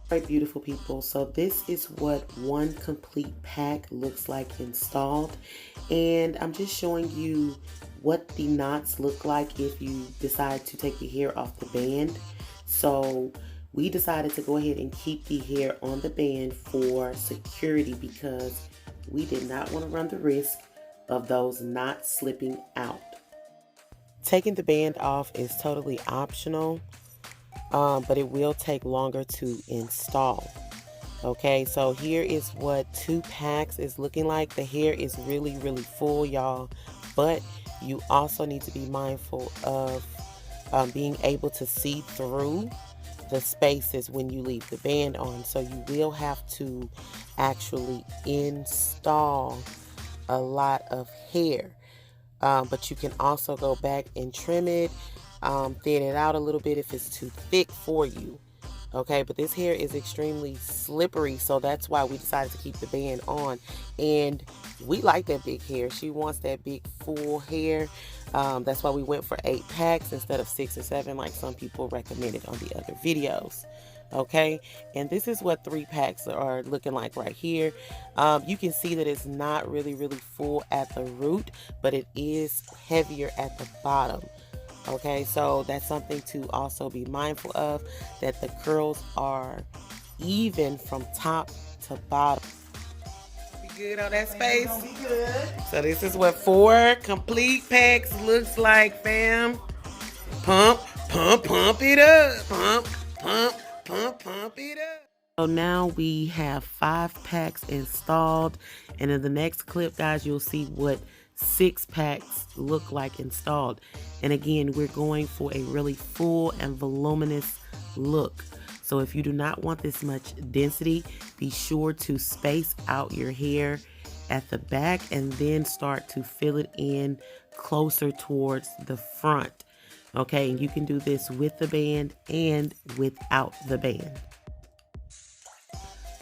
All right, beautiful people, so this is what one complete pack looks like installed, and I'm just showing you what the knots look like if you decide to take the hair off the band. So we decided to go ahead and keep the hair on the band for security because we did not want to run the risk of those knots slipping out. Taking the band off is totally optional, but it will take longer to install. Okay, so here is what 2 packs is looking like. The hair is really full, y'all, but you also need to be mindful of being able to see through the spaces when you leave the band on. So you will have to actually install a lot of hair, but you can also go back and trim it, thin it out a little bit if it's too thick for you. Okay, but this hair is extremely slippery, so that's why we decided to keep the band on. And we like that big hair. She wants that big full hair. That's why we went for 8 packs instead of 6 or 7 like some people recommended on the other videos. Okay, and this is what 3 packs are looking like right here. You can see that it's not really full at the root, but it is heavier at the bottom. Okay, so that's something to also be mindful of, that the curls are even from top to bottom. We good on that space? Be good. So this is what 4 complete packs looks like, fam. Pump it up. Pump it up. So now we have 5 packs installed, and in the next clip, guys, you'll see what 6 packs look like installed. And again, we're going for a really full and voluminous look. So if you do not want this much density, be sure to space out your hair at the back and then start to fill it in closer towards the front. Okay, and you can do this with the band and without the band.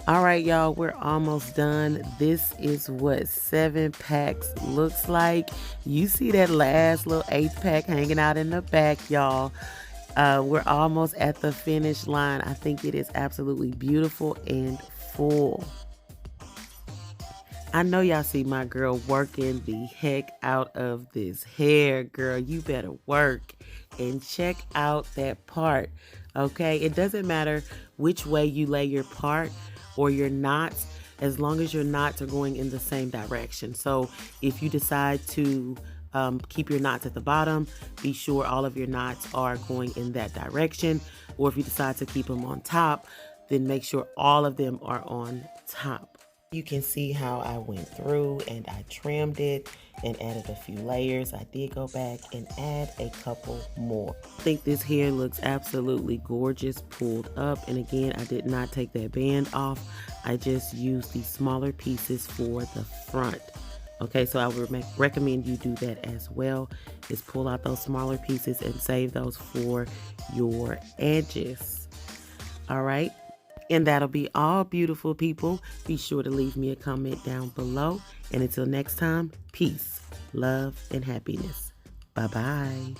All right, y'all, we're almost done. This is what 7 packs looks like. You see that last little 8th pack hanging out in the back, y'all. We're almost at the finish line. I think it is absolutely beautiful and full. I know y'all see my girl working the heck out of this hair, girl. You better work and check out that part, okay? It doesn't matter which way you lay your part or your knots, as long as your knots are going in the same direction. So if you decide to keep your knots at the bottom, be sure all of your knots are going in that direction. Or if you decide to keep them on top, then make sure all of them are on top. You can see how I went through and I trimmed it and added a few layers. I did go back and add a couple more. I think this hair looks absolutely gorgeous pulled up. And again, I did not take that band off. I just used the smaller pieces for the front. Okay, so I would recommend you do that as well, is pull out those smaller pieces and save those for your edges. All right. And that'll be all, beautiful people. Be sure to leave me a comment down below. And until next time, peace, love, and happiness. Bye-bye.